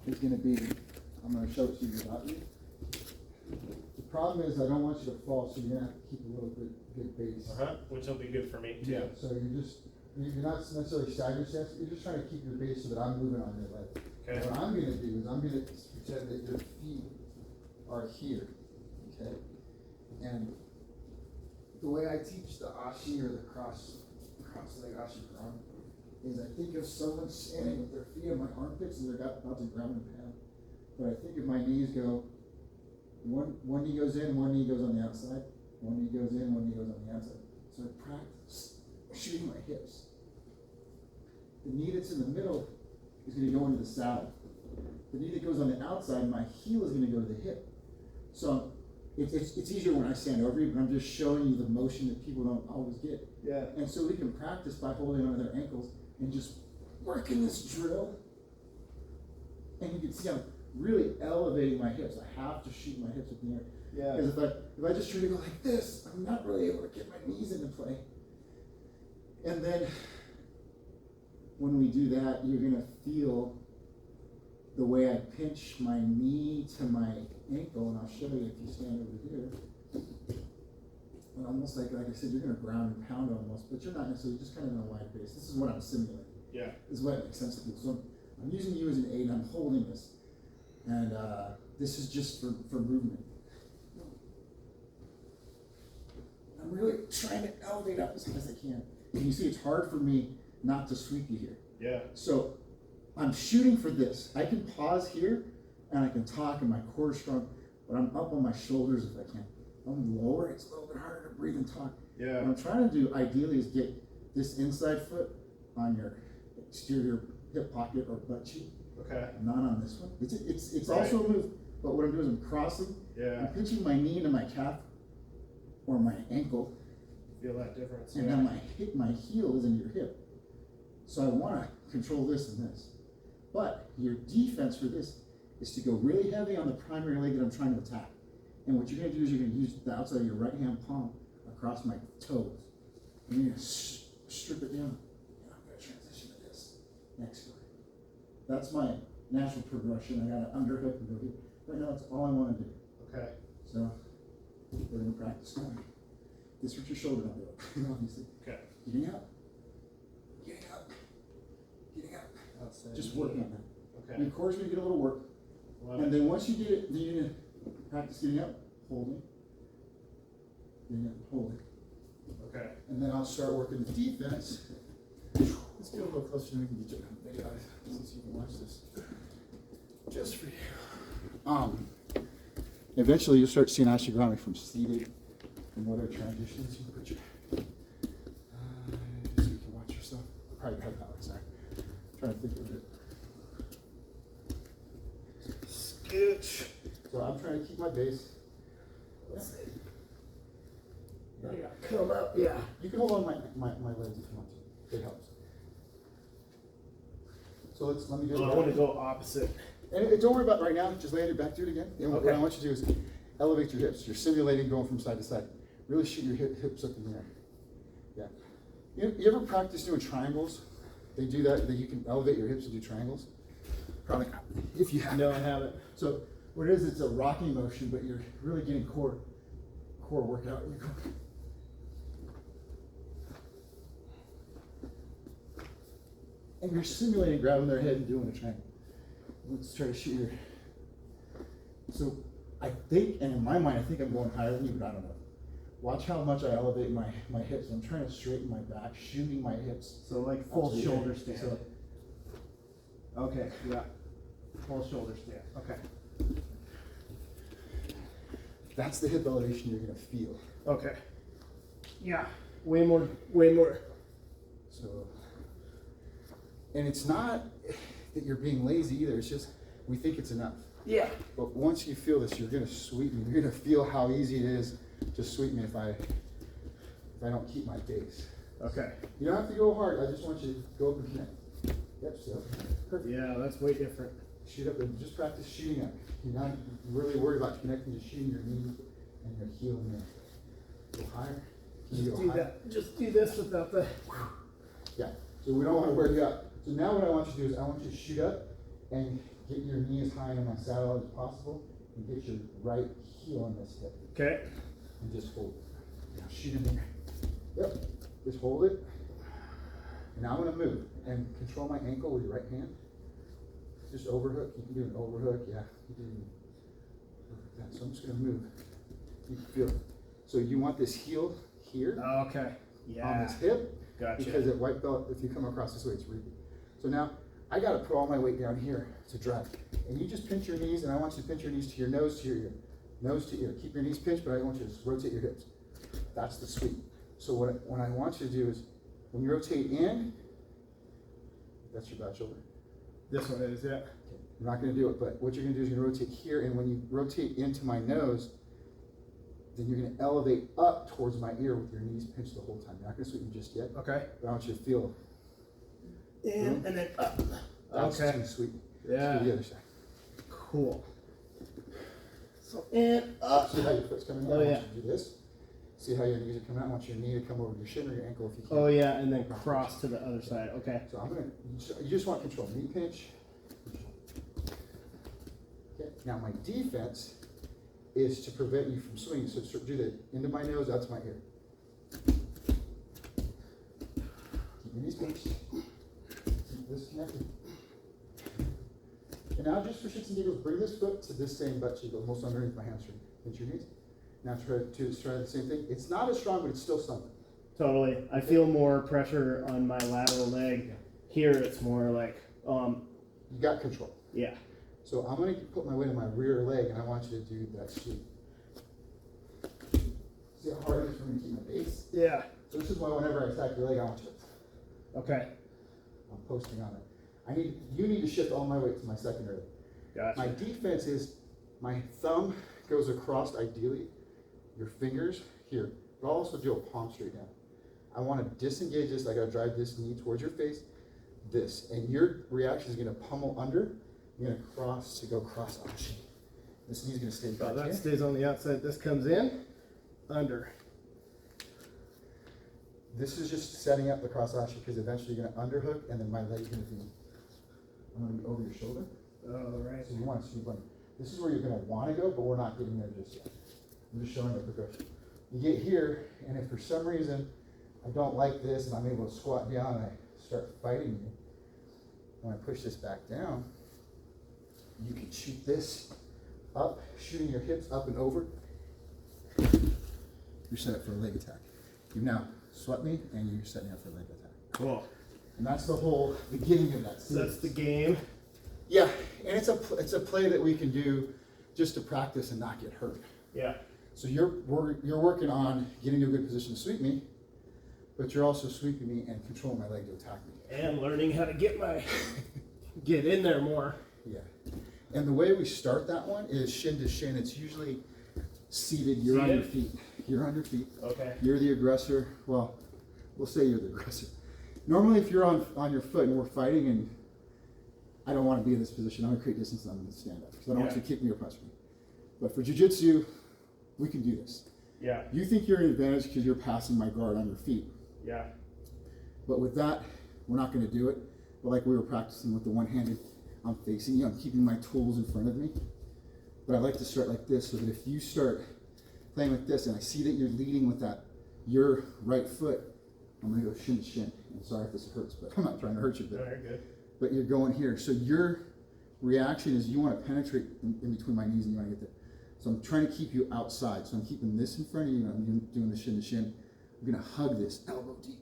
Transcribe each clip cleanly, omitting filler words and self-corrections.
is going to be, I'm going to show it to you without you. The problem is I don't want you to fall, so you're going to have to keep a little bit good base. Which will be good for me too. Yeah, so you're not necessarily staggering steps, you're just trying to keep your base so that I'm moving on your leg. Okay. What I'm going to do is I'm going to pretend that your feet are here, okay? And the way I teach the Ashi or the cross leg Ashi Garami is I think of someone standing with their feet on my armpits and they're about to ground and pound. But I think if my knees go, one knee goes in, one knee goes on the outside, one knee goes in, one knee goes on the outside. So I practice shooting my hips. The knee that's in the middle is going to go into the saddle. The knee that goes on the outside, my heel is going to go to the hip. So it's easier when I stand over you, but I'm just showing you the motion that people don't always get. Yeah. And so we can practice by holding onto their ankles and just working this drill. And you can see I'm really elevating my hips. I have to shoot my hips with the air. Yeah. Because if I just try to go like this, I'm not really able to get my knees into play. And then when we do that, you're going to feel the way I pinch my knee to my ankle, and I'll show you if you stand over here. And almost like I said, you're going to ground and pound almost, but you're not necessarily, just kind of in a wide base. This is what I'm simulating. Yeah. This is what makes sense to people. So I'm using you as an aid, and I'm holding this. And this is just for movement. I'm really trying to elevate up as high as I can. And you see, it's hard for me not to sweep you here. Yeah. So I'm shooting for this. I can pause here, and I can talk, and my core is strong, but I'm up on my shoulders if I can. If I'm lower, it's a little bit harder to breathe and talk. Yeah. What I'm trying to do, ideally, is get this inside foot on your exterior hip pocket or butt cheek. Okay. Not on this one. It's Right. also a move, but what I'm doing is I'm crossing. Yeah. I'm pinching my knee into my calf or my ankle, Feel that difference. and then my heel is into your hip. So I want to control this and this. But your defense for this is to go really heavy on the primary leg that I'm trying to attack. And what you're going to do is you're going to use the outside of your right hand palm across my toes. And you're going to strip it down. And I'm going to transition to this next one. That's my natural progression. I got an underhook and go here. Right now, that's all I want to do. Okay. So we're going to practice going. This with your shoulder not doing, obviously. Okay. Getting up. Getting up. Getting up. Outside Just knee. working on that. Okay. And of course, we get a little work. Love And it. then once you get it, then you're going to practice getting up, holding. Getting up, holding. Okay. And then I'll start working the defense. Let's get a little closer so we can get you on video since you can watch this. Just for you. Eventually you'll start seeing Ashi Garami from seated and other transitions. You can put your so you can watch yourself. Probably head that way, sorry. Trying to think of it. Sketch. So I'm trying to keep my base. Let's see. Come up, yeah. You can hold on my legs if you want to. It helps. So let me do it. I want to go opposite. And don't worry about it right now, just land your back, do it again. And what Okay. I want you to do is elevate your hips. You're simulating going from side to side. Really shoot your hips up in the air. Yeah. You ever practice doing triangles? They do that you can elevate your hips and do triangles. Probably not. If you have. No, I haven't. So what it is, it's a rocking motion, but you're really getting core workout. And you're simulating grabbing their head and doing a triangle. Let's try to shoot your. So I think, and in my mind, I think I'm going higher than you, but I don't know. Watch how much I elevate my hips. I'm trying to straighten my back, shooting my hips. So like full Absolutely. shoulder stand. So, Okay, yeah. Full shoulder stand. Okay. that's the hip elevation you're going to feel. Okay. Yeah. Way more. Way more. So, and it's not that you're being lazy either. It's just we think it's enough. Yeah. But once you feel this, you're going to sweep me. You're going to feel how easy it is to sweep me if I don't keep my base. Okay. You don't have to go hard. I just want you to go up and connect. Yep, so perfect. Yeah, that's way different. Shoot up and just practice shooting up. You're not really worried about connecting, just shooting your knee and your heel in there. Go higher. Can you Just go do higher? that. Just do this without the. Yeah. So we don't want to wear you out. So now what I want you to do is I want you to shoot up and get your knee as high on my saddle as possible and get your right heel on this hip. Okay. And just hold it. Now shoot in there. Yep. Just hold it. And now I'm going to move and control my ankle with your right hand. Just overhook. You can do an overhook. Yeah. You can overhook that. So I'm just going to move. You can feel it. So you want this heel here Okay. Yeah. on this hip. Gotcha. Because at white belt, if you come across this way, it's reaping. So now I got to put all my weight down here to drive. And you just pinch your knees, and I want you to pinch your knees to your nose to your ear. Nose to ear. Keep your knees pinched, but I want you to just rotate your hips. That's the sweep. So what I want you to do is, when you rotate in, that's your bad shoulder. This one is, yeah. Okay. You're not going to do it, but what you're going to do is you're going to rotate here, and when you rotate into my nose, then you're going to elevate up towards my ear with your knees pinched the whole time. You're not going to sweep them just yet, Okay. but I want you to feel. In and then up. That's Okay. too sweet. Yeah. Let's do the other side. Cool. So in, up. See how your foot's coming down? Oh, I want yeah. you to do this. See how your knees are coming out? I want your knee to come over your shin or your ankle if you can. Oh yeah, and then cross to the other side. Okay. So I'm gonna, you just want control. Knee pinch. Okay. Now my defense is to prevent you from swinging. So do the into my nose, out to my ear. Keep your knees pinched. Keep this connected. And now just for shits and giggles, bring this foot to this same butt cheek, almost underneath my hamstring. Pinch your knees. Now try the same thing. It's not as strong, but it's still something. Totally. I feel more pressure on my lateral leg. Here it's more like, You got control. yeah. So I'm going to put my weight on my rear leg, and I want you to do that sweep. See how hard it is for me to keep my base? Yeah. So this is why whenever I attack your leg, I want you to. Okay. I'm posting on it. You need to shift all my weight to my secondary leg. Gotcha. My defense is my thumb goes across, ideally, your fingers here, but I'll also do a palm straight down. I want to disengage this. I got to drive this knee towards your face, this, and your reaction is going to pummel under. You're going to go cross Ashi. This knee's going to stay back That here. stays on the outside. This comes in, under. This is just setting up the cross Ashi because eventually you're going to underhook, and then my leg's going to be, I'm going to be over your shoulder. Oh, right. So you want to sweep under. This is where you're going to want to go, but we're not getting there just yet. I'm just showing the progression. You get here, and if for some reason I don't like this and I'm able to squat down and I start fighting you, when I push this back down, you can shoot this up, shooting your hips up and over. You're set up for a leg attack. You've now swept me, and you're setting up for a leg attack. Cool. And that's the whole beginning of that So series. that's the game. Yeah, and it's a play that we can do just to practice and not get hurt. Yeah. So you're working on getting to a good position to sweep me, but you're also sweeping me and controlling my leg to attack me. And learning how to get in there more. Yeah. And the way we start that one is shin to shin. It's usually seated. You're on your feet. You're on your feet. Okay. You're the aggressor. Well, we'll say you're the aggressor. Normally, if you're on your foot and we're fighting and I don't want to be in this position, I'm going to create distance and I'm going to stand up because I don't want you to kick me or punch me. But for jiu-jitsu, we can do this. Yeah. You think you're an advantage because you're passing my guard on your feet. Yeah. But with that, we're not going to do it. But like we were practicing with the one-handed, I'm facing you, I'm keeping my tools in front of me. But I like to start like this so that if you start playing like this and I see that you're leading with that, your right foot, I'm going to go shin to shin. I'm sorry if this hurts, but I'm not trying to hurt you. No, you're good. But you're going here. So your reaction is you want to penetrate in between my knees and you want to get there. So I'm trying to keep you outside. So I'm keeping this in front of you and I'm doing the shin to shin. I'm going to hug this elbow deep.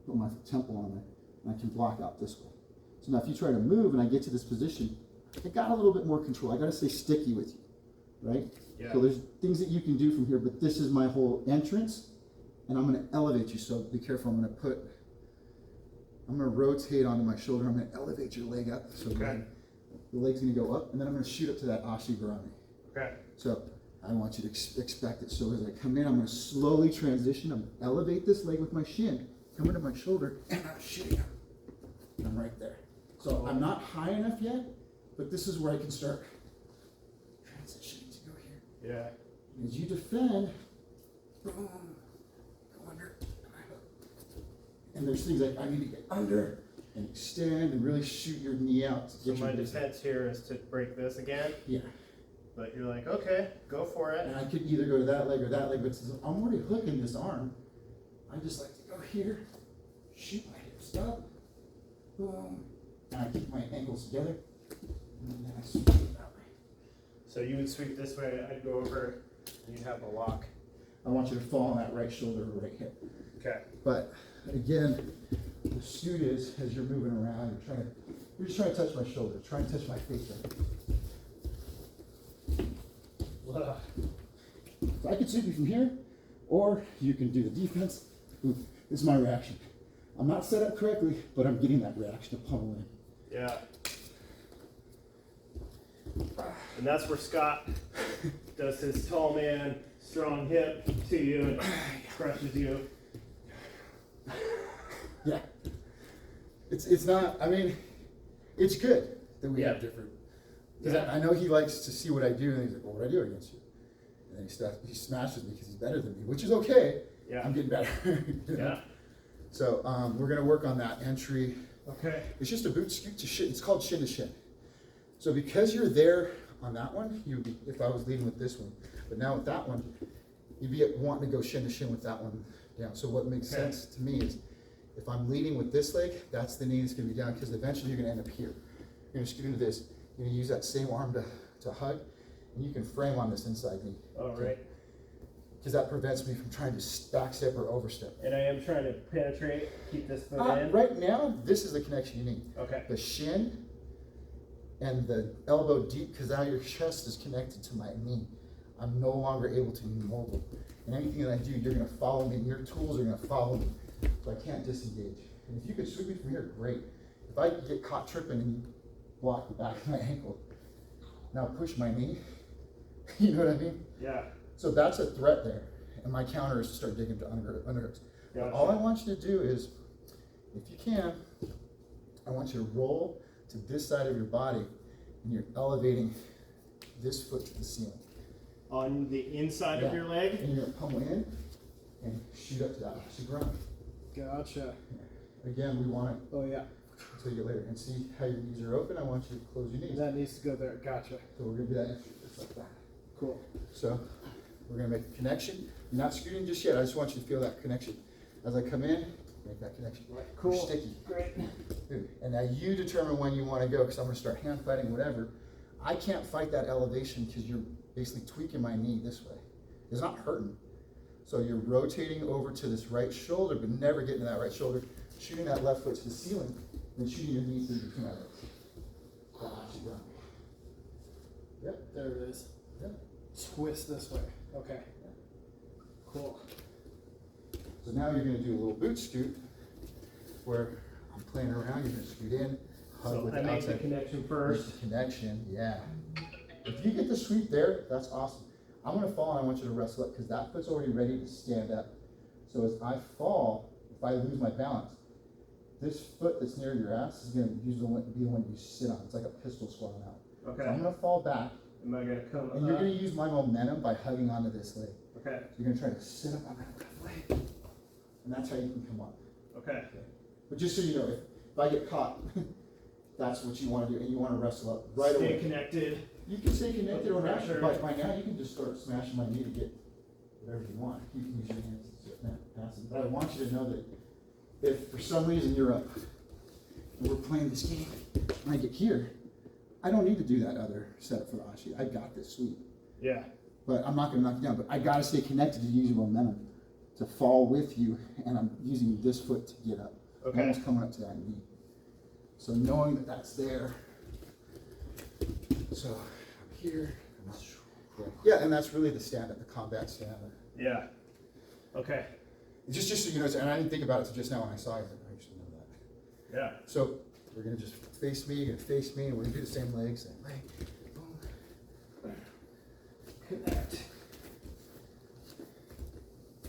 Put my temple on there and I can block out this way. So now if you try to move and I get to this position, I got a little bit more control. I got to stay sticky with you, right? Yeah. So there's things that you can do from here, but this is my whole entrance and I'm going to elevate you. So be careful. I'm going to rotate onto my shoulder. I'm going to elevate your leg up. So Okay. the leg's going to go up and then I'm going to shoot up to that Ashi Garami. Okay. So I want you to expect it. So as I come in, I'm going to slowly transition. I'm going to elevate this leg with my shin, come into my shoulder, and I'm shooting up. And I'm right there. So I'm not high enough yet, but this is where I can start transitioning to go here. Yeah. As you defend, boom, go under, and I hook. And there's things like I need to get under, and extend and really shoot your knee out. To So get my your defense here is to break this again, Yeah. but you're like, okay, go for it. And I could either go to that leg or that leg, but since I'm already hooking this arm, I just like to go here, shoot my hips up, boom, and I keep my ankles together, and then I sweep it that way. So you would sweep this way, I'd go over, and you'd have the lock. I want you to fall on that right shoulder or right hip. Okay. But again, the shoot is as you're moving around, you're just trying to touch my shoulder, try and touch my face right. Ugh. So I can sweep you from here, or you can do the defense. Ooh, this is my reaction. I'm not set up correctly, but I'm getting that reaction to pummel in. Yeah. And that's where Scott does his tall man, strong hip to you and crushes you. Yeah. It's not, I mean, it's good that we have different, because Yeah. I know he likes to see what I do, and he's like, well, what do I do against you? And then he smashes me because he's better than me, which is okay. Yeah. I'm getting better. You know? Yeah. So we're gonna work on that entry. Okay. It's just a boot scoot to shin. It's called shin to shin. So because you're there on that one, you'd be, if I was leading with this one, but now with that one, you'd be wanting to go shin to shin with that one down. So what makes Okay. sense to me is if I'm leading with this leg, that's the knee that's gonna be down, because eventually you're gonna end up here. You're gonna scoot into this. You're gonna use that same arm to hug, and you can frame on this inside knee. All right. Because that prevents me from trying to back step or overstep. And I am trying to penetrate, keep this foot in. Right now, this is the connection you need. Okay. The shin and the elbow deep, because now your chest is connected to my knee. I'm no longer able to be mobile. And anything that I do, you're gonna follow me, and your tools are gonna follow me. So I can't disengage. And if you could sweep me from here, great. If I get caught tripping and you block the back of my ankle, now push my knee, you know what I mean? Yeah. So that's a threat there. And my counter is to start digging to underhooks. Gotcha. All I want you to do is, if you can, I want you to roll to this side of your body, and you're elevating this foot to the ceiling. On the inside of Yeah. your leg? And you're gonna pummel in and shoot up to that Ashi Garami. Gotcha. Again, we want it Oh yeah. until you get later. And see how your knees are open? I want you to close your knees. That needs to go there. Gotcha. So we're gonna do that just like that. Cool. So we're gonna make a connection. You're not scooting just yet. I just want you to feel that connection. As I come in, make that connection. Cool. You're sticky. Great. Good. And now you determine when you want to go, because I'm going to start hand fighting, whatever. I can't fight that elevation because you're basically tweaking my knee this way. It's not hurting. So you're rotating over to this right shoulder, but never getting to that right shoulder, shooting that left foot to the ceiling, and shooting your knee through between my legs. Yep. There it is. Yep. Twist this way. Okay. Cool. So now you're going to do a little boot scoot, where I'm playing around. You're going to scoot in, hug So with I the make the outside. connection Make first. the connection, yeah. If you get the sweep there, that's awesome. I'm gonna fall and I want you to wrestle up, because that foot's already ready to stand up. So as I fall, if I lose my balance, this foot that's near your ass is gonna be the one you sit on. It's like a pistol squatting out. Okay. So I'm gonna fall back, Am I gonna come and you're up? gonna use my momentum by hugging onto this leg. Okay. So you're gonna try to sit up on that left leg, and that's how you can come up. Okay. But just so you know, if I get caught, that's what you want to do, and you want to wrestle up right Stay away. connected. You can stay connected or not, Pressure. but by now you can just start smashing my knee to get whatever you want. You can use your hands to pass it. But I want you to know that if for some reason you're up and we're playing this game and I get here, I don't need to do that other setup for the Ashi. I got this sweep. Yeah. But I'm not going to knock you down. But I got to stay connected to use your momentum to fall with you, and I'm using this foot to get up. Okay. I'm almost coming up to that knee. So knowing that that's there. So I'm here. Yeah, and that's really the stand-up, the combat stand-up. Yeah. Okay. Just so you know, and I didn't think about it until just now when I saw you. I should know that. Yeah. So we're gonna just face me, you're gonna face me, and we're gonna do the same leg, same leg. Boom. Connect.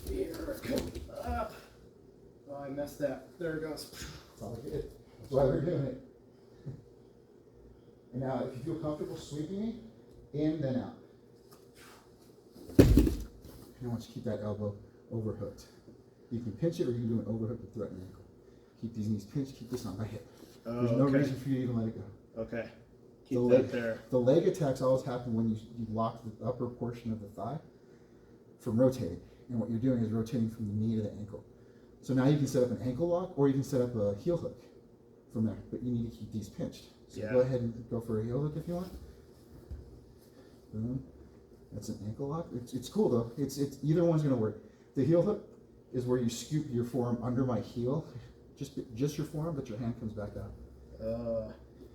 Here. Come up. Oh, I messed that. There it goes. That's all I did. That's why we're doing it. And now, if you feel comfortable sweeping me, in, then out. And I want you to keep that elbow overhooked. You can pinch it, or you can do an overhook to threaten the ankle. Keep these knees pinched, keep this on my hip. Oh, There's no okay. reason for you to even let it go. Okay. Keep The that leg, there. the leg attacks always happen when you lock the upper portion of the thigh from rotating. And what you're doing is rotating from the knee to the ankle. So now you can set up an ankle lock or you can set up a heel hook from there. But you need to keep these pinched. So Yeah. go ahead and go for a heel hook if you want. Boom. That's an ankle lock. It's cool though. It's either one's gonna work. The heel hook is where you scoop your forearm under my heel, just your forearm, but your hand comes back out.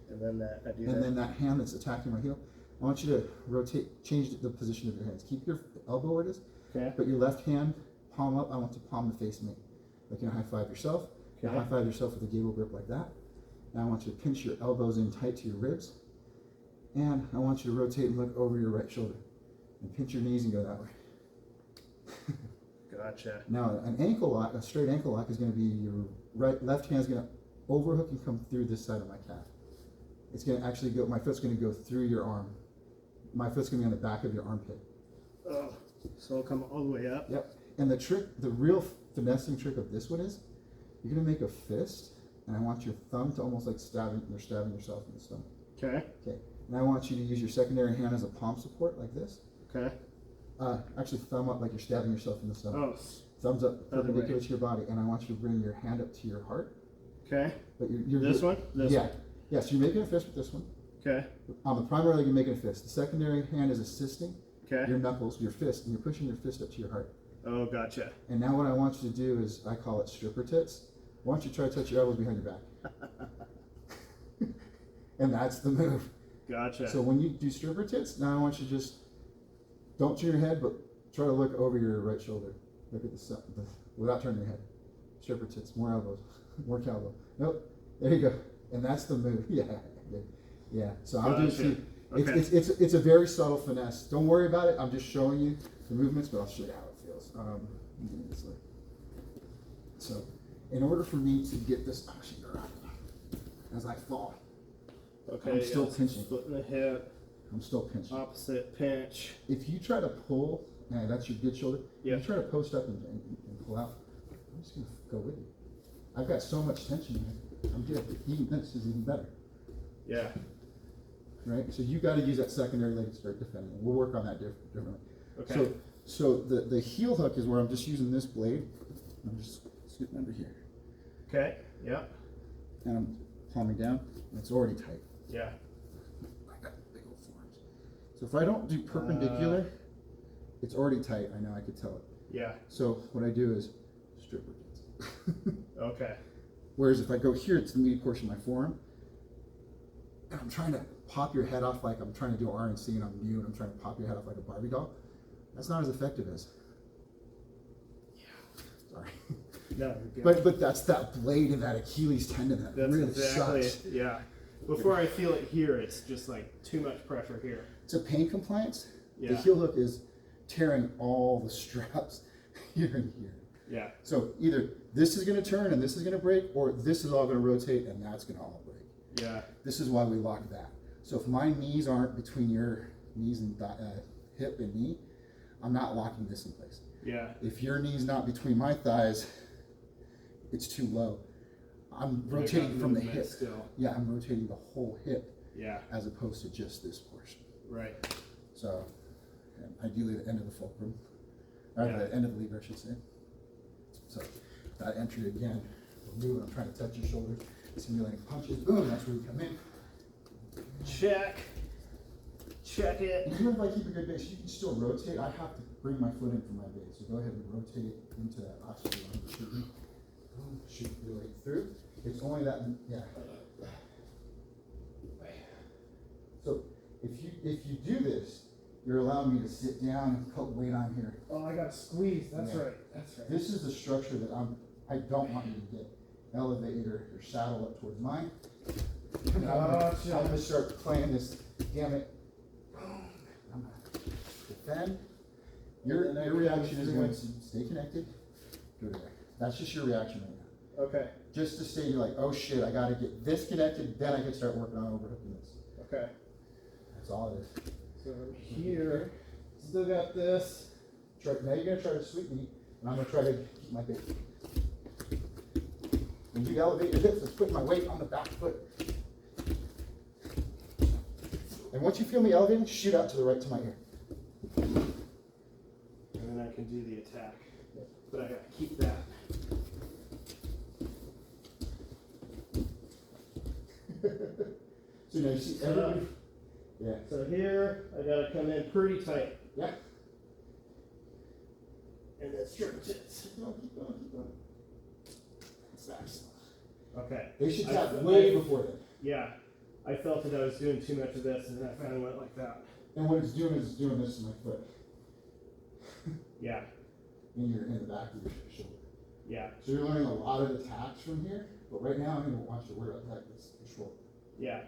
And then that I do And that. then that hand that's attacking my heel, I want you to rotate, change the position of your hands. Keep your elbow where it is, Okay. but your left hand, palm up, I want to palm to face me. Like, you know, high five yourself. You Okay. high five yourself with a gable grip like that. Now I want you to pinch your elbows in tight to your ribs. And I want you to rotate and look over your right shoulder. And pinch your knees and go that way. Gotcha. Now an ankle lock, a straight ankle lock is going to be your left hand is going to overhook and come through this side of my calf. It's going to actually go, my foot's going to go through your arm. My foot's going to be on the back of your armpit. Oh, so I'll come all the way up. Yep. And the trick, the real finessing trick of this one is, you're going to make a fist, and I want your thumb to almost like stabbing yourself in the stomach. Okay. Okay. And I want you to use your secondary hand as a palm support like this. Okay. Actually thumb up like you're stabbing yourself in the stomach. Oh. Thumbs up Other way. perpendicular to your body, and I want you to bring your hand up to your heart. Okay. But you're This one? This yeah. one. Yeah, so you're making a fist with this one. Okay. On the primary leg, you're making a fist. The secondary hand is assisting Okay. your knuckles, your fist, and you're pushing your fist up to your heart. Oh, gotcha. And now what I want you to do is, I call it stripper tits. I want you to try to touch your elbows behind your back. And that's the move. Gotcha. So when you do stripper tits, now I want you to just, don't turn your head, but try to look over your right shoulder. Look at the without turning your head. Stripper tits, more elbows, more cowbell. Nope, there you go. And that's the move. Yeah, yeah. So I'll do it to you. Okay. It's a very subtle finesse. Don't worry about it. I'm just showing you the movements, but I'll show you how it feels. This way. So, in order for me to get this Ashi Garami, as I fall, Okay. I'm still pinching. Foot in the hip. I'm still pinching. Opposite pinch. If you try to pull, that's your good shoulder. Yeah. If you try to post up and pull out, I'm just gonna go with you. I've got so much tension here. I'm good. Even this is even better. Yeah. Right? So you got to use that secondary leg to start defending. We'll work on that differently. Okay. So the heel hook is where I'm just using this blade. I'm just scooting under here. Okay. Yeah. And I'm palming down. And it's already tight. Yeah. I got big old forearms. So if I don't do perpendicular, it's already tight. I know, I could tell it. Yeah. So what I do is stripper tits. Okay. Whereas if I go here, it's the meaty portion of my forearm. And I'm trying to pop your head off like I'm trying to do RNC and I'm new and I'm trying to pop your head off like a Barbie doll. That's not as effective as. Yeah. Sorry. No, you're good. But that's that blade and that Achilles tendon that That's really exactly sucks. it. Yeah. Before I feel it here, it's just like too much pressure here. To pain compliance, Yeah. the heel hook is tearing all the straps here and here. Yeah. So either this is going to turn and this is going to break, or this is all going to rotate and that's going to all break. Yeah. This is why we lock that. So if my knees aren't between your knees and hip and knee, I'm not locking this in place. Yeah. If your knee's not between my thighs, it's too low. I'm rotating from the hip. Still. Yeah, I'm rotating the whole hip Yeah. as opposed to just this portion. Right. So ideally the end of the fulcrum, or Yeah. the end of the lever, I should say. So that entry again, we're moving, I'm trying to touch your shoulders, simulating punches, boom, that's where you come in. Check. Check it. And even if I keep a good base, you can still rotate. I have to bring my foot in from my base. So go ahead and rotate it into that Ashi line. Shoot me. Boom, shoot your way through. It's only that, yeah. So if you do this, you're allowing me to sit down and put weight on here. Oh, I got squeezed. That's Yeah. right. That's right. This is the structure that I don't want you to get. Elevate your saddle up towards mine. And I'm gonna start playing this gamut. I'm gonna defend. Your reaction is going to stay connected. Go to there. That's just your reaction right now. Okay. Just to stay, you're like, oh shit, I gotta get this connected, then I can start working on overhooking this. Okay. That's all it is. So here, still got this. Now you're gonna try to sweep me, and I'm gonna try to keep my bait. When you elevate your hips, it's putting my weight on the back foot. And once you feel me elevating, shoot out to the right to my ear. And then I can do the attack. But I gotta keep that. So now you see everybody. Yeah. So here, I gotta come in pretty tight. Yeah. And then stretch it. Keep going, keep going, keep going. That's excellent. Okay. They should tap way before that. Yeah. I felt that I was doing too much of this, and I finally went like that. And what it's doing is it's doing this to my foot. Yeah. In the back of your shoulder. Yeah. So you're learning a lot of attacks from here, but right now I'm going to want you to worry about that with control. Yeah.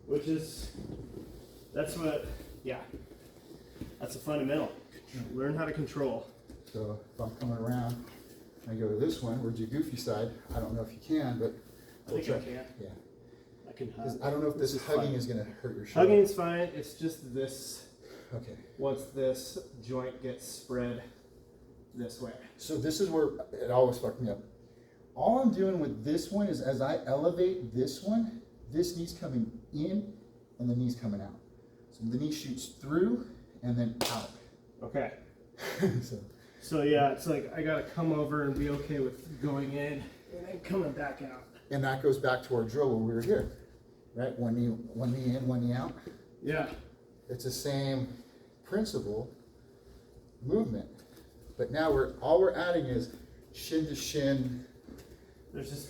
Which is, that's what, yeah. That's a fundamental. Learn how to control. So if I'm coming around, I go to this one, where's your goofy side? I don't know if you can, but I think I can. Yeah. I can hug. 'Cause I don't know if this hugging is going to hurt your shoulder. Hugging's fine. It's just this. Okay. Once this joint gets spread this way. So this is where it always fucked me up. All I'm doing with this one is as I elevate this one, this knee's coming in and the knee's coming out. So the knee shoots through and then out. Okay. So So yeah, it's like I gotta come over and be okay with going in and then coming back out. and that goes back to our drill where we were here, right? One knee in, one knee out. Yeah. It's the same principle movement, but now all we're adding is shin to shin. There's just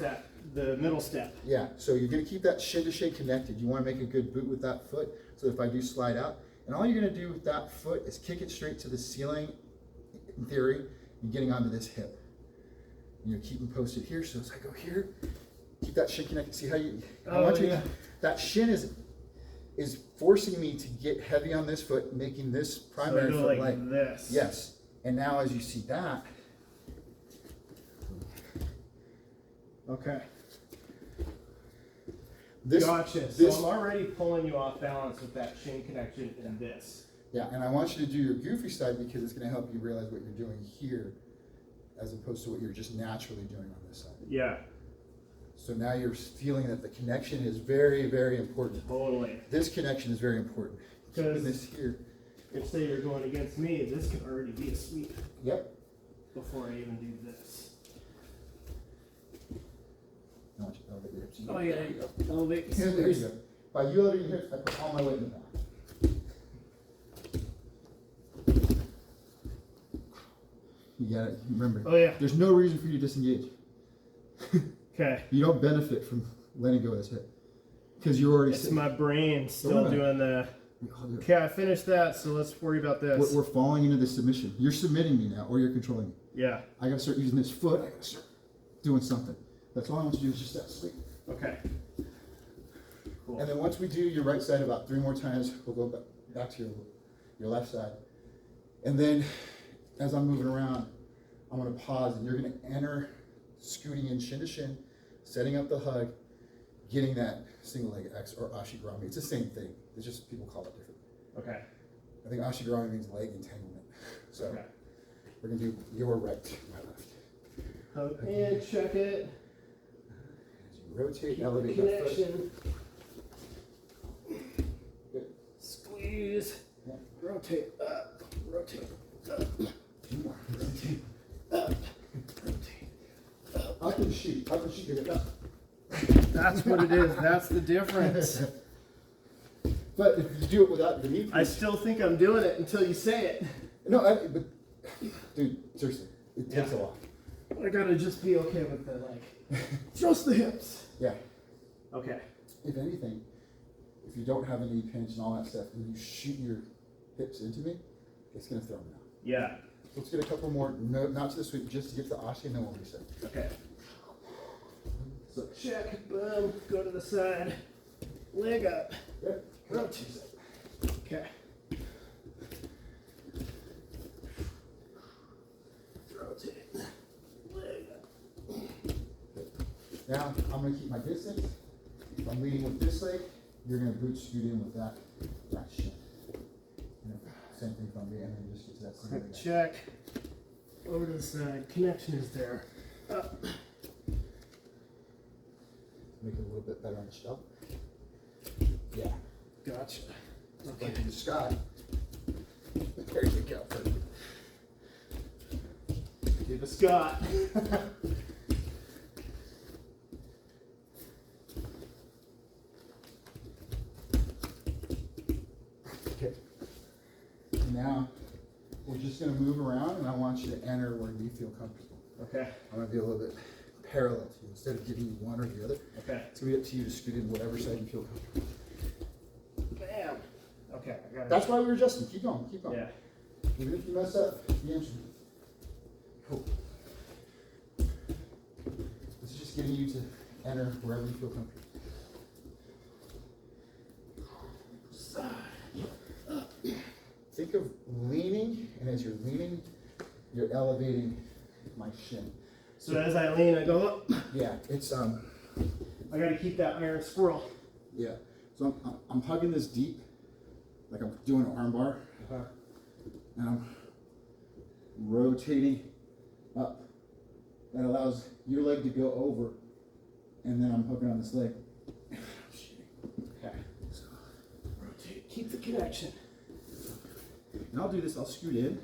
the middle step. Yeah, so you're going to keep that shin to shin connected. You want to make a good boot with that foot, so if I do slide out, and all you're going to do with that foot is kick it straight to the ceiling, in theory, and getting onto this hip. And you're keeping posted here, so as I go here, keep that shin connected. See how you, I want you, that shin is forcing me to get heavy on this foot, making this primary so I go foot like light. this. Yes, and now as you see that, Okay. this, Gotcha. this, So I'm already pulling you off balance with that shin connection and this. yeah, and I want you to do your goofy side because it's going to help you realize what you're doing here as opposed to what you're just naturally doing on this side. Yeah. So now you're feeling that the connection is very, very important. Totally. This connection is very important. Keeping Because this here. if say you're going against me, this can already be a sweep Yep. before I even do this. I want you to elevate your hips. Oh yeah, there you go. Elevate. There you go. By you elevating your hips, I put all my weight in the back. You got it. Remember. Oh yeah. There's no reason for you to disengage. Okay. You don't benefit from letting go of this hip because you're already. It's my brain still minute. doing the. I'll do it. Okay, I finished that, so let's worry about this. We're falling into the submission. You're submitting me now, or you're controlling me. Yeah. I gotta start using this foot. I gotta start doing something. That's all I want you to do is just that sleep. Okay. Cool. And then once we do your right side about 3 more times, we'll go back to your left side. And then as I'm moving around, I'm gonna pause and you're gonna enter scooting in shin to shin, setting up the hug, getting that single leg X or Ashi Garami. It's the same thing. It's just people call it different. Okay. I think Ashi Garami means leg entanglement. So Okay. we're gonna do your right, my left. Hug in, check it. As you rotate, Keep elevate the that foot. connection. Good. Squeeze. Yeah. Rotate up. Rotate up. 2 more. Rotate up. Rotate up. Up and shoot. Up and shoot. Get it up. That's what it is. That's the difference. But if you do it without the knee I still think I'm doing it until you say it. no, but dude, seriously, it takes a while. I gotta just be okay with the like, thrust the hips. Yeah. Okay. If anything, if you don't have a knee pinch and all that stuff, and you shoot your hips into me, it's gonna throw me out. Yeah. So let's get a couple more, no, not to the sweep, just to get to the Ashi, and then we'll reset. Okay. So check, boom, go to the side, leg up, Good. rotate. Okay. Rotate, leg up. Now, I'm gonna keep my distance. If I'm leading with this leg, you're gonna boot scoot in with that shin. Same thing if I'm leading, and then just get to that single Quick leg. check, over to the side, connection is there. Up. make it a little bit better on the shelf. Yeah. Gotcha. Okay. Like the sky. There you go. Give a Scott. Okay. Now we're just going to move around, and I want you to enter where you feel comfortable. Okay. I'm going to be a little bit parallel to you instead of giving you one or the other. Okay. It's going to be up to you to scoot in whatever side you feel comfortable. Bam. Okay, I got it. That's why we were adjusting. Keep going. Keep going. Yeah. Even if you mess up, the answer. Cool. This is just getting you to enter wherever you feel comfortable. Think of leaning, and as you're leaning, you're elevating my shin. So as I lean, I go up. Yeah, it's I got to keep that iron squirrel. yeah. So I'm hugging this deep, like I'm doing an arm bar, and I'm rotating up. That allows your leg to go over, and then I'm hooking on this leg. Okay. So rotate, keep the connection. And I'll do this, I'll scoot in,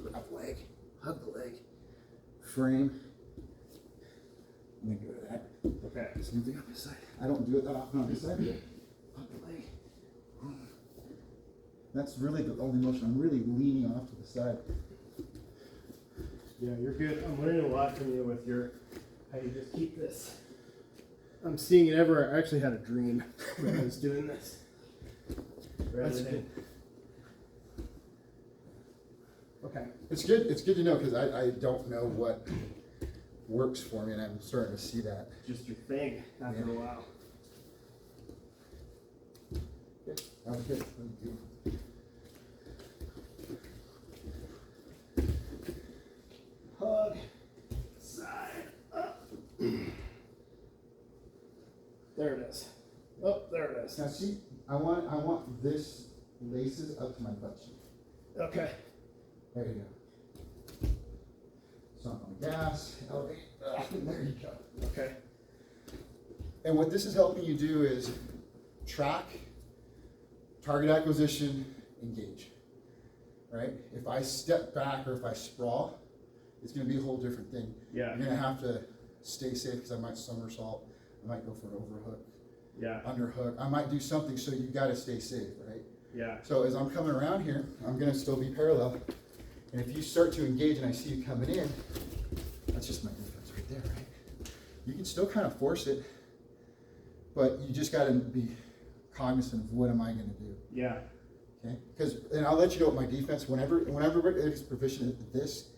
grab the leg, hug the leg, frame, and then go to that. Okay. Same thing on this side. I don't do it that often on this side, but hug the leg. That's really the only motion. I'm really leaning off to the side. Yeah, you're good. I'm learning a lot from you with your how you just keep this. I'm seeing it everywhere. I actually had a dream when I was doing this. That's good. Okay. It's good. It's good to know because I don't know what works for me, and I'm starting to see that. Just your thing after a while. Good. That was good. That was beautiful. Hug. Side. Up. There it is. Oh, there it is. Now see, I want this laces up to my butt cheek. Okay. There you go. So I'm on the gas, elevate. There you go. Okay. And what this is helping you do is track, target acquisition, engage. Right? If I step back or if I sprawl, it's going to be a whole different thing. Yeah. You're going to have to stay safe because I might somersault. I might go for an overhook, Yeah. underhook. I might do something, so you got to stay safe, right? Yeah. So as I'm coming around here, I'm going to still be parallel. And if you start to engage and I see you coming in, that's just my defense right there, right? You can still kind of force it, but you just got to be cognizant of what am I going to do, Yeah. okay? Because, and I'll let you know what my defense, whenever it's proficient at this,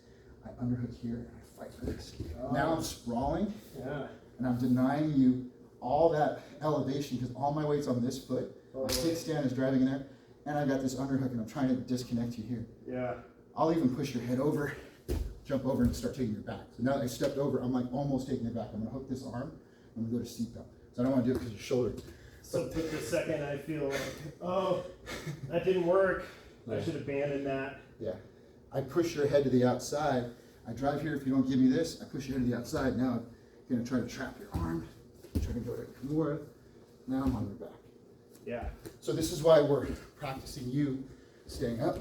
I underhook here and I fight for this. Oh. Now I'm sprawling Yeah. and I'm denying you all that elevation because all my weight's on this foot. My kickstand is driving in there, and I got this underhook and I'm trying to disconnect you here. Yeah. I'll even push your head over, jump over and start taking your back. So now that I stepped over, I'm like almost taking it back. I'm gonna hook this arm, I'm gonna go to seatbelt. So I don't wanna do it because your shoulder. So for the second I feel like, oh, that didn't work. I Yeah. should abandon that. Yeah. I push your head to the outside. I drive here, if you don't give me this, I push your head to the outside. Now I'm gonna try to trap your arm, try to go to Kimura. Now I'm on your back. Yeah. So this is why we're practicing you staying up.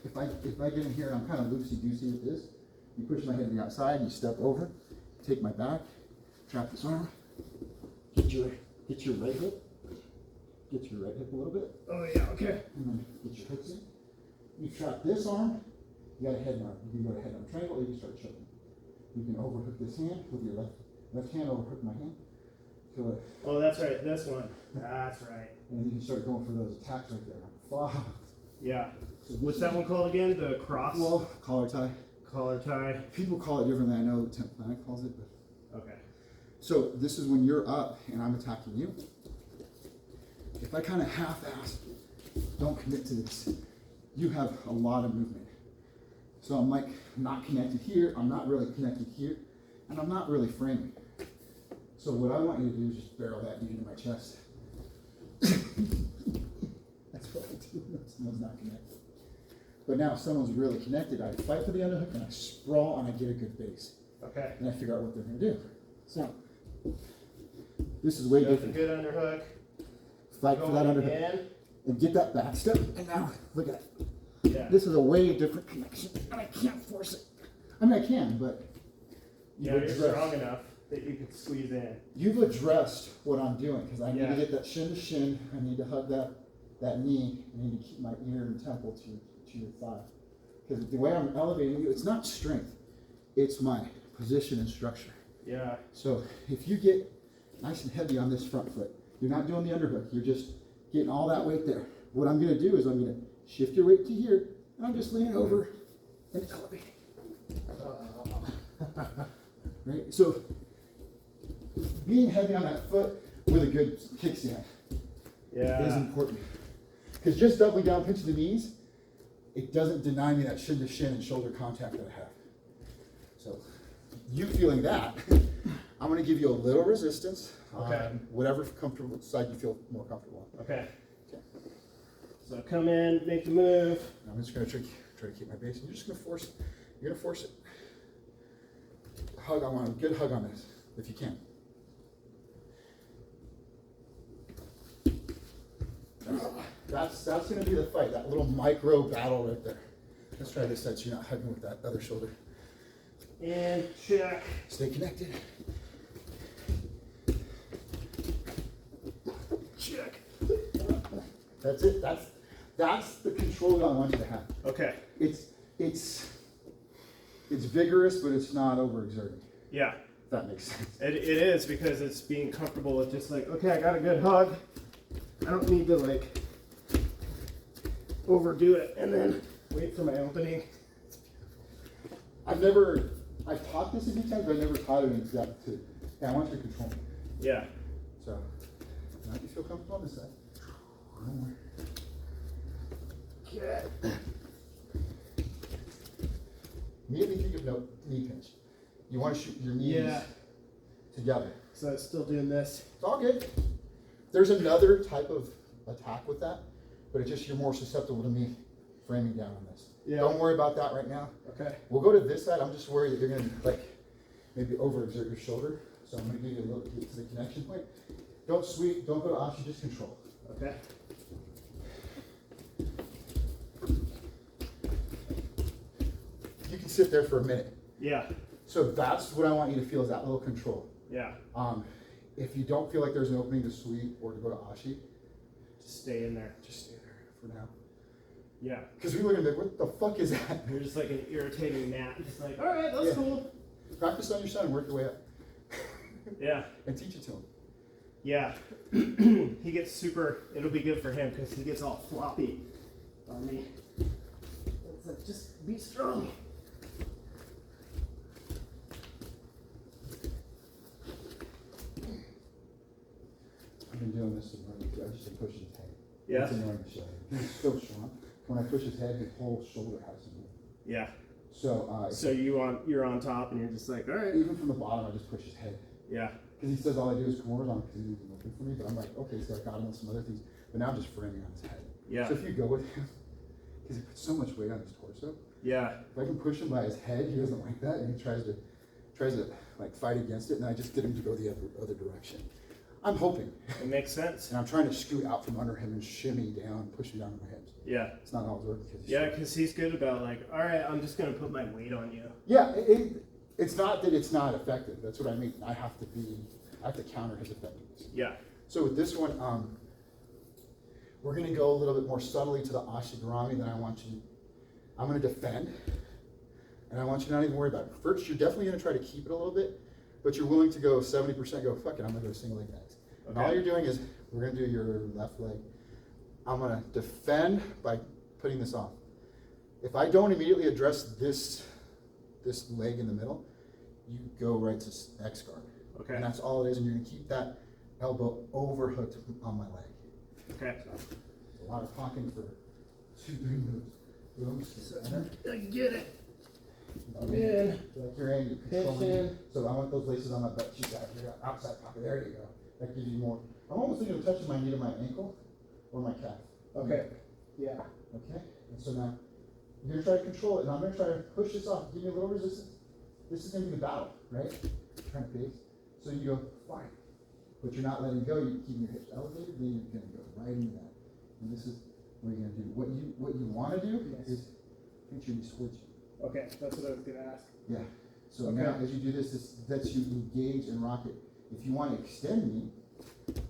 If I get in here and I'm kind of loosey-goosey with this, you push my head to the outside, you step over, take my back, trap this arm, get your right hip, a little bit, Oh yeah. Okay. and then get your hooks in. You trap this arm, you got a head arm. You can go to head arm triangle, or you can start choking. You can overhook this hand with your left hand, overhook my hand. So Oh, that's right. This one. That's right. and then you can start going for those attacks right there. Fuck. Yeah. What's that one called again? The cross? Well, collar tie. Collar tie. People call it differently. I know Temp Planet calls it, but Okay. so this is when you're up and I'm attacking you. If I kind of half-ass, don't commit to this, you have a lot of movement. So I'm like not connected here, I'm not really connected here, and I'm not really framing. So what I want you to do is just barrel that knee into my chest. That's what I do when someone's not connected. But now if someone's really connected, I fight for the underhook and I sprawl and I get a good base. Okay. And I figure out what they're gonna do. So, this is way Got the different. good underhook. Fight for that Going underhook. in. And get that back step. And now, look at it. Yeah. This is a way different connection. And I can't force it. I mean, I can, but Yeah, you're strong enough that you can squeeze in. you've addressed what I'm doing because I need Yeah. to get that shin to shin. I need to hug that knee. I need to keep my ear and temple to your thigh. Because the way I'm elevating you, it's not strength. It's my position and structure. Yeah. So if you get nice and heavy on this front foot, you're not doing the underhook. You're just getting all that weight there. What I'm going to do is I'm going to shift your weight to here, and I'm just leaning over and elevating. Right? So being heavy on that foot with a good kickstand is important. Because just doubling down, pinching the knees, it doesn't deny me that shin to shin and shoulder contact that I have. So you feeling that, I'm going to give you a little resistance on whatever comfortable side you feel more comfortable on. Okay. So come in, make the move. I'm just going to try to keep my base. And you're just going to force it. You're going to force it. Hug. I want a good hug on this, if you can. That's going to be the fight. That little micro battle right there. Let's try this side so you're not hugging with that other shoulder. And check. Stay connected. Check. That's it. That's the control I want you to have. Okay. It's vigorous, but it's not overexerting. Yeah. If that makes sense. It is because it's being comfortable with just like, okay, I got a good hug. I don't need to like overdo it and then wait for my opening. I've taught this a few times, but I never taught it in depth too. Yeah, I want you to control me. Yeah. So, now you feel comfortable on this side. One more. Good. Immediately think of no knee pinch. You want to shoot your knees together. So I'm still doing this. It's all good. There's another type of attack with that, but it's just you're more susceptible to me framing down on this. Yeah. Don't worry about that right now. Okay. We'll go to this side. I'm just worried that you're going to like maybe overexert your shoulder. So I'm going to give you a little bit to the connection point. Don't sweep. Don't go to Ashi. Just control. Okay. You can sit there for a minute. Yeah. So that's what I want you to feel is that little control. Yeah. If you don't feel like there's an opening to sweep or to go to Ashi, Just stay in there. just stay there for now. Yeah. Because we look at it, what the fuck is that? You're just like an irritating gnat. Just like, all right, that's cool. Practice on your son and work your way up. Yeah. And teach it to him. Yeah. He gets super, it'll be good for him because he gets all floppy on me. It's like, just be strong. I've been doing this with running. I just push his head. Yeah. It's annoying to show you. He's so strong. When I push his head, his whole shoulder has to move. Yeah. So, So you're on top and you're just like, all right. even from the bottom, I just push his head. Yeah. Because he says all I do is come over on him because he's looking for me. But I'm like, okay, so I got him with some other things. But now I'm just framing on his head. Yeah. So if you go with him, because he puts so much weight on his torso, Yeah. if I can push him by his head, he doesn't like that, and he tries to like fight against it, and I just get him to go the other direction. I'm hoping, It makes sense. and I'm trying to scoot out from under him and shimmy down, push him down to my hips. Yeah. It's not always working because Yeah, because he's good about like, all right, I'm just gonna put my weight on you. yeah. It's not that it's not effective. That's what I mean. I have to counter his effectiveness. Yeah. So with this one, we're going to go a little bit more subtly to the Ashi Garami than I want you. I'm going to defend, and I want you to not even worry about it. First, you're definitely going to try to keep it a little bit, but you're willing to go 70%, go, fuck it, I'm going to go single leg X. And all you're doing is, we're going to do your left leg. I'm going to defend by putting this on. If I don't immediately address this leg in the middle, you go right to X guard. Okay. And that's all it is, and you're going to keep that elbow overhooked on my leg. Okay. So, it's a lot of talking for 2-3 moves. Boom, center. I get it. I'm in. Like you're in, you're controlling. So I want those laces on my butt cheek out here, outside pocket. There you go. That gives you more. I'm almost thinking of touching my knee to my ankle or my calf. Okay. Yeah. Okay? And so now, you're going to try to control it, and I'm going to try to push this off. Give me a little resistance. This is going to be the battle, right? Trying to base. So you go, fine. But you're not letting go, you're keeping your hips elevated, then you're gonna go right into that. And this is what you're gonna do. What you wanna do is pinch your knees towards you. Okay, that's what I was gonna ask. Yeah. So Okay. now as you do this, this lets you engage and rock it. If you want to extend me,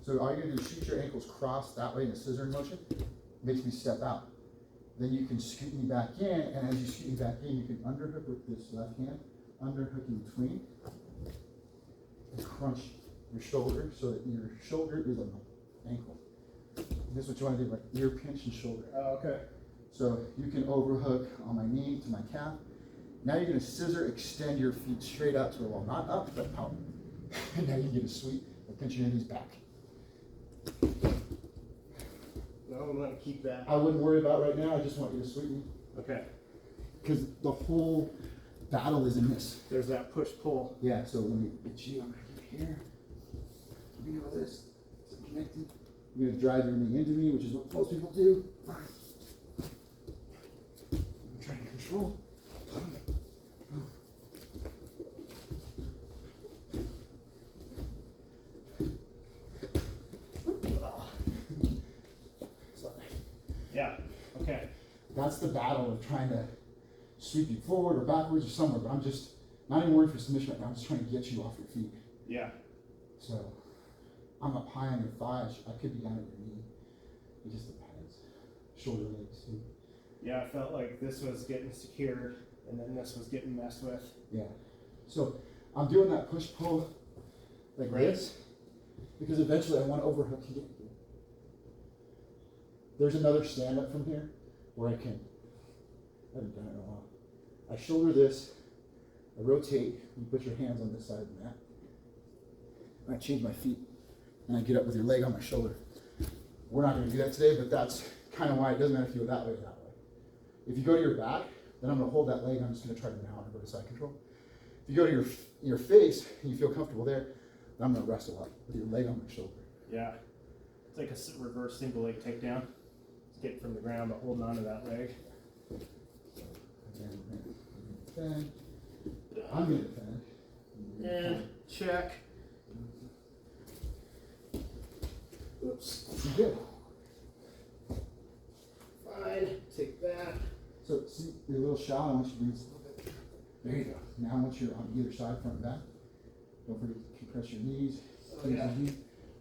so all you're gonna do is shoot your ankles crossed that way in a scissoring motion, makes me step out. Then you can scoot me back in, and as you scoot me back in, you can underhook with this left hand, underhook in between, and crunch your shoulder so that your shoulder is on the ankle. This is what you want to do, like ear pinch and shoulder. Oh, okay. So you can overhook on my knee to my calf. Now you're going to scissor extend your feet straight out to the wall, not up, but out. And now you get a sweep by pinching your knees back. No, I'm gonna keep that. I wouldn't worry about right now, I just want you to sweep me. Okay. Because the whole battle is in this. There's that push-pull. Yeah, so let me get you over here. You know this. It's connected. You're going to drive your knee into me, which is what most people do. Fine. I'm trying to control. Sorry. Yeah. Okay. That's the battle of trying to sweep you forward or backwards or somewhere, but I'm just not even worried for submission right now. I'm just trying to get you off your feet. Yeah. So I'm up high on your thighs. I could be down at your knee. It just depends. Shoulder, legs, too. Yeah, I felt like this was getting secured, and then this was getting messed with. Yeah. So I'm doing that push-pull like Right. this because eventually I want to overhook you. There's another stand-up from here where I haven't done it in a while. I shoulder this, I rotate, you put your hands on this side of the mat. I change my feet, and I get up with your leg on my shoulder. We're not going to do that today, but that's kind of why it doesn't matter if you go that way or that way. If you go to your back, then I'm going to hold that leg, and I'm just going to try to mount and go to side control. If you go to your face, and you feel comfortable there, then I'm going to wrestle up with your leg on my shoulder. Yeah. It's like a reverse single leg takedown. It's getting from the ground, but holding on to that leg. Again, we're going to defend. I'm going to defend. And check. Oops. You good. Fine. Take that. So see, you're a little shallow. I want you to bring this a little bit. There you go. Now once you're on either side, front and back, don't forget to compress your knees. Oh, yeah.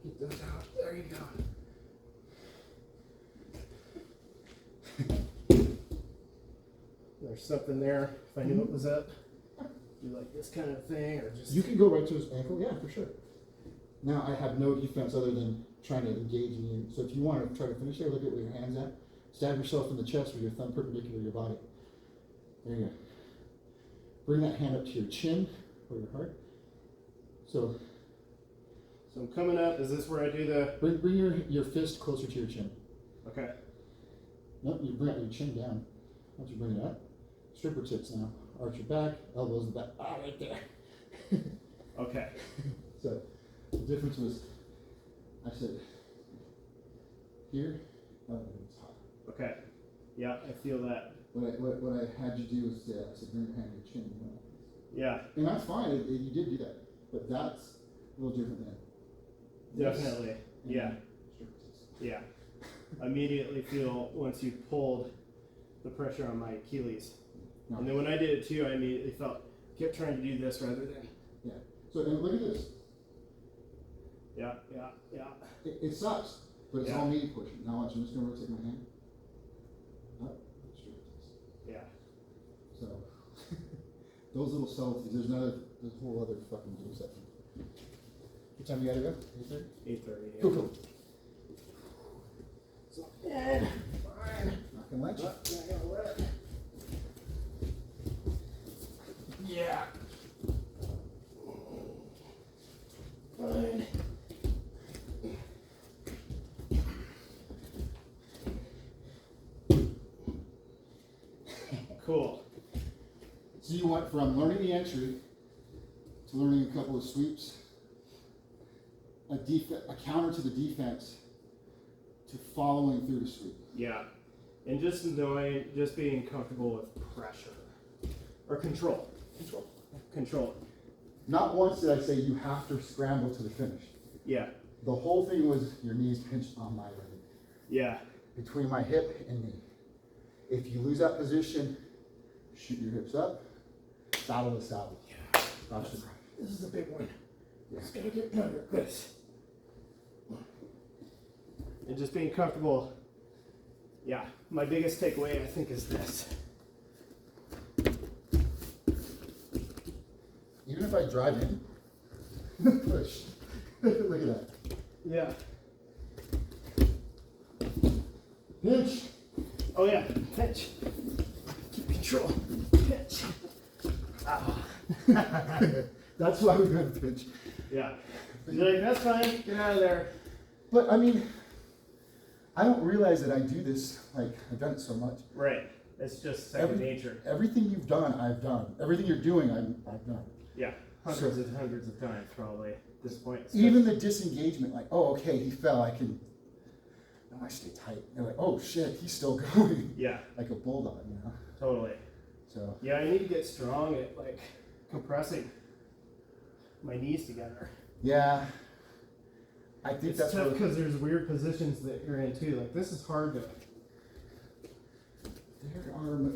Get those out. There you go. There's something there. If I knew what was up, do like this kind of thing, or just. You can go right to his ankle. Yeah, for sure. Now I have no defense other than trying to engage in you. So if you want to try to finish there, look at where your hand's at. Stab yourself in the chest with your thumb perpendicular to your body. There you go. Bring that hand up to your chin or your heart. So So I'm coming up. Is this where I do the? bring your fist closer to your chin. Okay. Nope, you bring your chin down. Once you bring it up, stripper tits now. Arch your back, elbows in the back. Ah, right there. Okay. So the difference was, I said here. Oh, it's hot. Okay. Yeah, I feel that. What I had you do is I said bring your hand to your chin. You know? Yeah. And that's fine. You did do that, but that's a little different than this. Definitely. Yeah. Stripper tits. Yeah. Immediately feel once you pulled the pressure on my Achilles. No. And then when I did it too, I immediately kept trying to do this rather than. Yeah. So and look at this. Yeah. It sucks, but it's Yeah. all me pushing. Now watch. I'm just gonna rotate my hand. Up. Stripper tits. Yeah. So those little subtleties. There's a whole other fucking game set. What time you gotta go? 8:30. 8:30. Yeah. Cool. So, fine. Not gonna let you. Not gonna let it. Yeah. Fine. Cool. So you went from learning the entry to learning a couple of sweeps, a counter to the defense, to following through the sweep. Yeah. And just being comfortable with pressure. Or control. Control. Not once did I say you have to scramble to the finish. Yeah. The whole thing was your knees pinched on my leg, Yeah. between my hip and knee. If you lose that position, shoot your hips up, saddle to saddle. Yeah. Crouch to crouch. This is a big one. Yeah. Just gotta get under this. And just being comfortable. Yeah. My biggest takeaway, I think, is this. Even if I drive in, push. Look at that. Yeah. Pinch. Oh yeah. Pinch. Keep control. Pinch. Ah. That's why we're going to pinch. Yeah. You're like, that's fine. Get out of there. But I mean, I don't realize that I do this, like, I've done it so much. Right. It's just second nature. Everything you've done, I've done. Everything you're doing, I've done. Yeah. Hundreds and hundreds of times, probably, at this point. Even the disengagement, like, oh, okay, he fell, I can, no, I stay tight. They're like, oh shit, he's still going. Yeah. Like a bulldog, you know? Totally. So. Yeah, I need to get strong at, like, compressing my knees together. Yeah. I think It's that's tough what. because there's weird positions that you're in too. Like, this is hard to. There are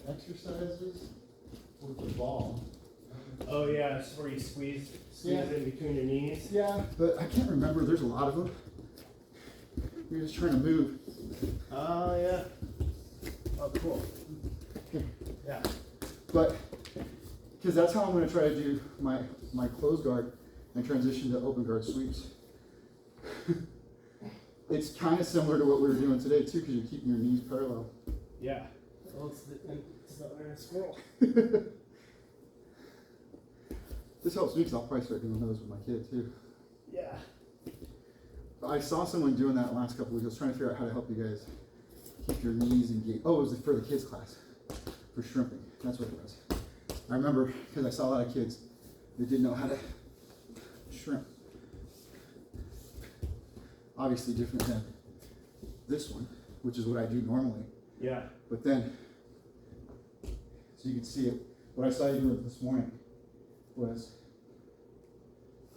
exercises with the ball. Oh yeah, it's where you squeeze Yeah. it in between your knees. Yeah, but I can't remember. There's a lot of them. You're just trying to move. Oh yeah. Oh cool. Yeah. But, because that's how I'm going to try to do my closed guard and transition to open guard sweeps. It's kind of similar to what we were doing today too, because you're keeping your knees parallel. Yeah. Well, it's the iron squirrel. This helps me because I'll probably start doing those with my kid too. Yeah. I saw someone doing that last couple weeks. I was trying to figure out how to help you guys keep your knees engaged. Oh, it was for the kids class, for shrimping. That's what it was. I remember because I saw a lot of kids that didn't know how to shrimp. Obviously different than this one, which is what I do normally. Yeah. But then, so you can see it. What I saw you do this morning was.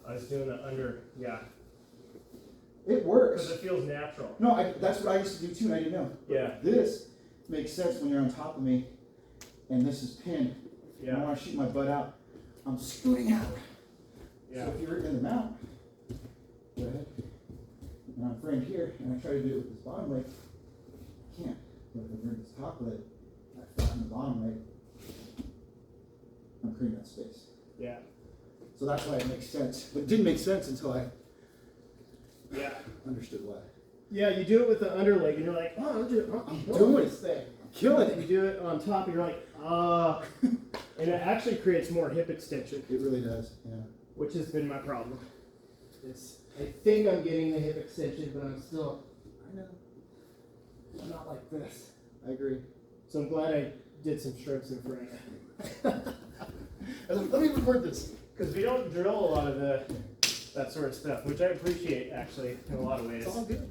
I was doing the under. Yeah. It works. Because it feels natural. No, that's what I used to do too, and I didn't know. Yeah. This makes sense when you're on top of me, and this is pinned. Yeah. And I want to shoot my butt out. I'm scooting out. Yeah. So if you're in the mount, go ahead. And I'm framed here, and I try to do it with this bottom leg. I can't. But if you're in this top leg, I flatten the bottom leg. I'm creating that space. Yeah. So that's why it makes sense. But it didn't make sense until I Yeah. understood why. Yeah, you do it with the under leg, and you're like, oh, I'm doing this thing. Killing And it. you do it on top, and you're like, and it actually creates more hip extension, It really does. Yeah. which has been my problem. I think I'm getting the hip extension, but I'm still I know. not like this. I agree. So I'm glad I did some strips in front of it. I was like, let me record this. Because we don't drill a lot of that sort of stuff, which I appreciate actually in a lot of ways. It's all good.